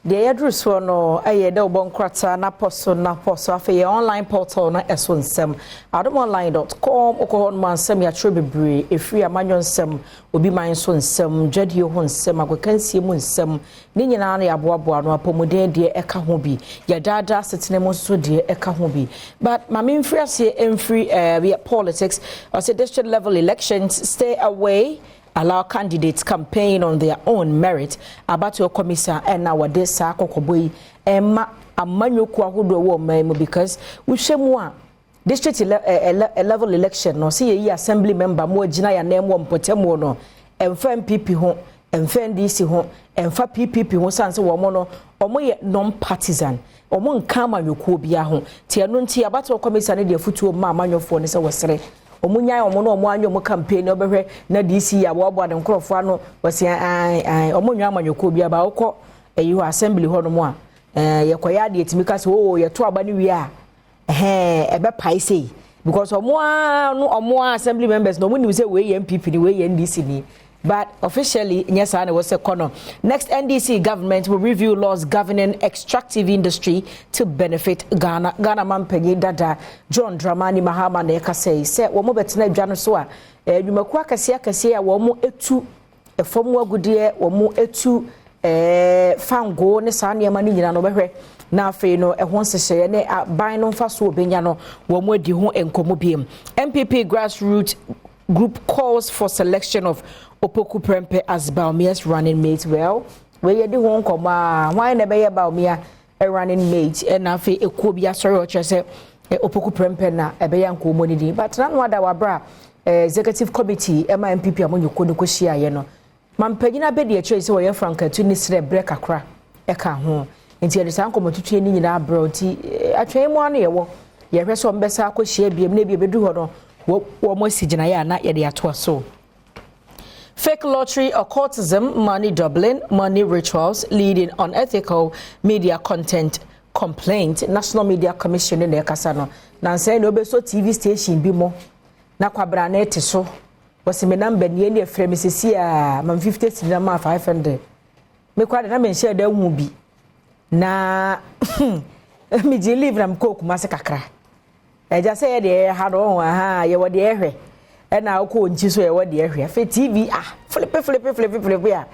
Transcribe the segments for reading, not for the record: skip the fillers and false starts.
The address for no aye de obonkrata na poso afa online portal na eso nsem adomonline.com okohon man nsem ya tro bebre efri amanyo nsem obi man so nsem dwade ho nsem akokansie mu nsem ni nyina na yaboaboa no apomuden de eka ho bi ya dada setene mo so de eka ho bi but mame mfri ase emfri politics or say district level elections stay away. Allow candidates campaign on their own merit about your commissioner and now this sakokoboy emma amanyoku ahodo wo man because we shemwa district level election no see ye assembly member mo gina ya na emo mpotemo no emfa MPP ho emfa NDC ho emfa PPP ho sanse wo mo no omo ye non partisan omo nka amanyoku obia ho tie no nti about your commissioner de afutuo ma amanyofo ne se wosere omunyai omo no omo anyo mo campaign obehwe na DC ya boabo de nkrofo ano wose omunwa amanyoko bia ba wokọ eyi assembly ho no mo a yekoya de etimika se o ye to aba ni wi a ebe pai sei because omo assembly members no mo ni say we MPP ni we NDC ni but officially nyesa na was a corner. Next NDC government will review laws governing extractive industry to benefit Ghana mampanyi dada John Dramani Mahama na say wo mo betina dwa no so a dwumaku akase a wo mo etu efomu agudie wo mo etu fango ne sa ne ma ni nyina no behwe na afei no ehon sehye ne ban no mfa so obenya no wo mo adi ho enkomo biem. MPP grassroots group calls for selection of Opoku Prempeh as Bawumia's running mate. Well, we yedi ho nkoma why na be Bawumia a running mate and afi ekobia sorry o chese Opoku Prempeh na ebe ya nkomo ni din but na no da wabra executive committee ema MPP amonyoko ne kohia ye no mampanyina be de chese wo ye franka tu ni sre break akra e ka ho enti ye san nkomo tutu ni nyina abro nti atwen mu ane ye wo ye hwese ombesa akohia biem na bia bedu ho no wo mo sigina ya na ye de ato so. Fake lottery occultism, money doubling, money rituals leading unethical media content complaint. National Media Commission in the Kasano. Nancy no be so TV station bimo. Na kwabra na ete so. Wasi me number ni ene frame sisi a man 50 cinema 500. Me kwa na me share da hu bi. Na me je live na mko kuma se kakra. Eja say de ha do ha ye wo de ehwe. Na okwo nchi so ye wo de ehwe fe TV flip ya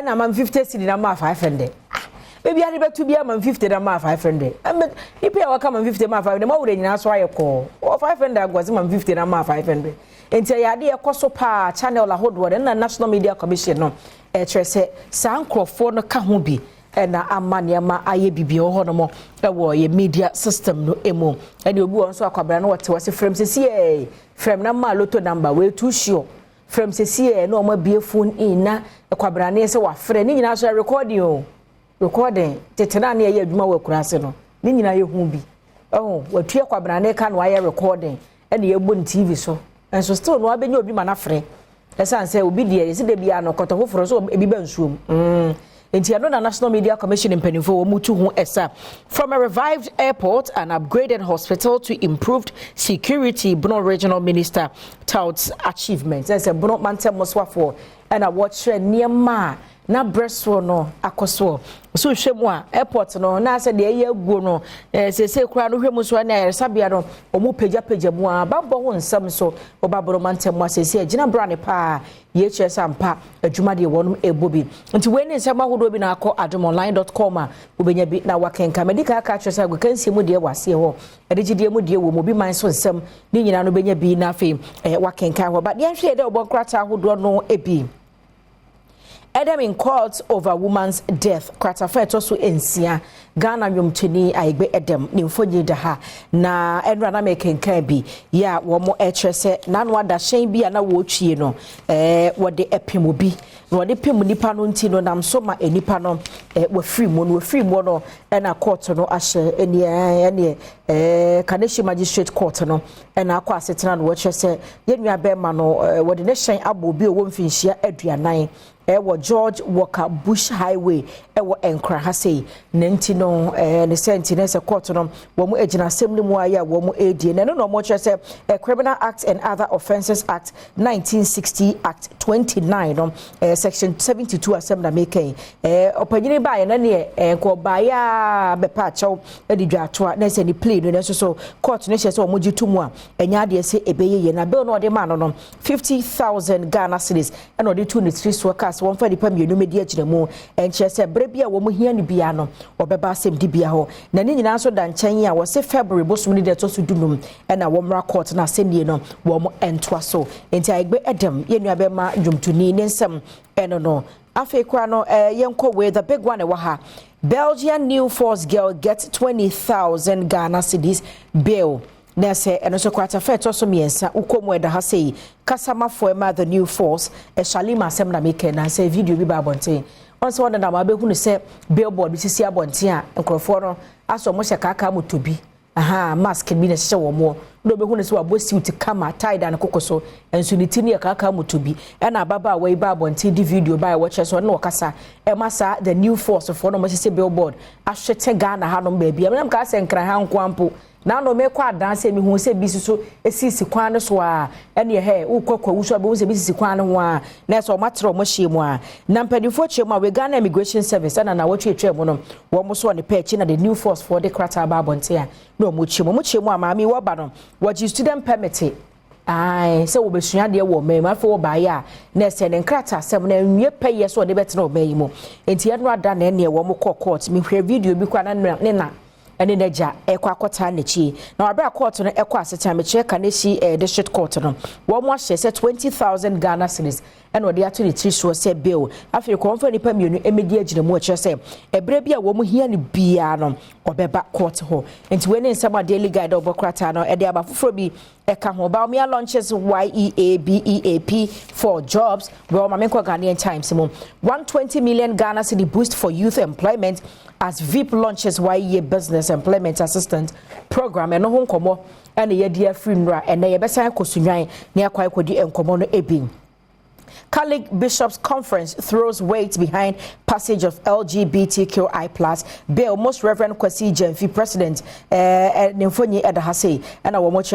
na man 50 cedi na ma 500 baby ade betu bia man 50 na ma 500 ipe ya waka man 50 ma 500 ma wure nyina so ayeko 500 agwazi man 50 na ma 500 enti ya de ekoso pa channel la hodo na National Media Commission no trese sankrofo no ka ho bi na amaniama aye bibia ho no mo wo ye media system no emo ene obi won so akwabra no wote wose frame sesi frame na ma loto number we too sure frame sesi no ma bie phone in na akwabra ne se wa frame ni nyina so recording tetena na ye adwuma wa kurase no ni nyina ye hu bi watu akwabra ne ka no aye recording ene ye bo TV so enso still no abenye obi ma na frame esan se obi de se de bia no kotofoforo so ebi ba nsuom na National Media Commission in Penifo Mutu hu esa from a revived airport and upgraded hospital to improved security. Bono Regional Minister touts achievements. There's a Bono Mantem Moswafo and a watch Niama na breastfo no akoso so hwemwa airport no na se de ye guo no se kura no hwemu so na resabia no omu pagya mu a babbo ho nsam so obaboro mantem asese agina brane pa ye chesampa adwuma de wonum ebobi nti we ne nsam ahodo bi na akọ adomonline.com a obenya bi na wakenka medical aka twesa go kansie mu de wase ho edegide mu de wo mo bi man so nsam ni nyina no benya bi na afi wakenka ho ba de nhwe de obokrata ahodo no ebi Adom in court over woman's death. Kratafa etosu ensia. Ghana nyomtini aigbe Adom ni mfonye daha na enra na mekenkan bi ya womo etrese na no ada hyen bi na wo twie no wode epemu bi no wode pemu nipa no nti no nam so ma enipa no wa free mo no na court no ahye ene Kaneshi Magistrate Court no na akwa asetena no wo trese yenua be ma no wode ne hyen abo bi o wo mfinhia aduanan ewo George Walker Bush Highway ewo Enkra ha sei nenti no ne senti ne se court no wo mu agina asem ne mu aya wo mu edie ne no mo kire se Criminal Act and Other Offences Act 1960 Act 29 no section 72 asem na make opanyini ba ye na ne ko ba ya be pa chaw edi dwato na se ni play no so court no se wo mu gitumu a enya de se ebeye na bill no de ma no 50,000 Ghana cedis and odi to ne three so one for the pamienu media gyinamu enche se brebia wo mu hia ne bia no obeba asem di bia ho na ni nyina so da nchen a wo se February bosum ni de to so dunum e na wo mra court na asem die no wo mo entwa so enti Agbe Adom ye nua be ma dwumtuni ne nsem eno no afi kwa no yenko we the big one e wa ha Belgian new force girl gets 20,000 Ghana cedis bail. Nese eno so kwata feto so miensa ukomu eda ha sei kasama for ma the new force Shalima asem na make na say video bi ba bonten once one na ma be hunu se billboard bi sisi abonten a nkrofo no aso mo hye kaka motobi aha mask bi na hye wo mo no be hunu se wa bosi uti kama tie dan kokoso enso ni tini kaka motobi e na baba we ba bonten di video ba watch so na okasa e masa the new force for no mo hye billboard ahwete Ghana ha no ba bia me ka se nkran ha nkwampo na no me kwa dance mi hu se bi so esisi kwan so a ene he ukokwa wuso be hu se bi sisi kwan ho a na so matro mo hye mu a na mpadifo hye mu a we Ghana Immigration Service na na wotwe twa mu no wo mo so ne patch na the new force for the krata ba bonte a no mo hye mu a maami wo ba no wo gi student permit ai se wo besua de wo me ma fe wo ba ya na se ne krata sem na nwie peye so de betena obayi mu enti ya no ada na ene wo mo court mi hwe video bi kwa na ne na ene naja ekwa akota nechi na wabra court no ekwa aseta me che kaneshi district court no wo mo ahye se 20,000 Ghana cedis ene ode ato ne trisho se bill afiri konfa nipa mienu emedi agina mu che se ebre bia wo mo hia ne bia no obeba court ho enti we ne nsama daily guide obokrata no ede aba foforo bi eka ho ba me launches YEABEAP for jobs well mamenko Ghanaian Times mo 120 million Ghana cedi boost for youth employment as VIP launches YEA business employment assistant program eno ho nkomo ene ye dia free nra ene ye besan kosunwan ne akwai kodi enkomo no ebi Catholic Bishops Conference throws weight behind passage of LGBTQI+ bill. Most Reverend Kwesi Jenfi, President, Nimfonyi Edahase, and our much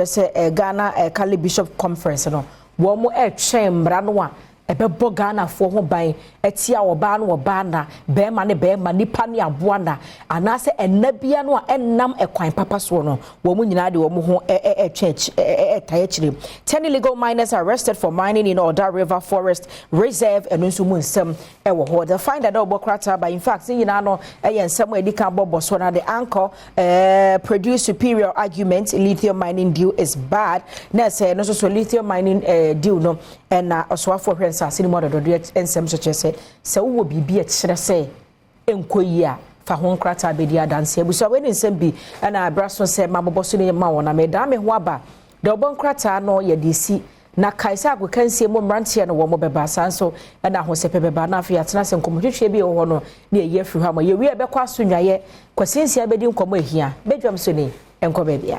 Ghana Catholic Bishop Conference. No, womo chambranwa. Ebe Ghana for ho ban etia oba no oba na be ma nipa ne aboa na anase enabia no enam ekwan papa so no wo mu nyina de wo mu ho church tayechire 10 illegal miners arrested for mining in Oda River Forest Reserve and nso mu nsem wo ho the find that obokrata by in fact nyina no nsem edika bobo so na the anchor produce superior argument lithium mining deal is bad na say no so lithium mining deal no and oswafo sasini mo dodo ensem chechese se wo bibi a kire se enkoyi a fa ho nkrata bedi adanse abuso we nsem bi na abraso se maboboso ne ma wona me da me ho aba de obon krata no ye de si na kaisa agokansie mo mrantie no wo mo beba sanso na ho se pebeba na afia tena se nkomhwehwe bi wo no na ye afiri ha mo ye wi e be kwa so nwaye kwasensia bedi nkomo ehia bedwam so ni enko bebia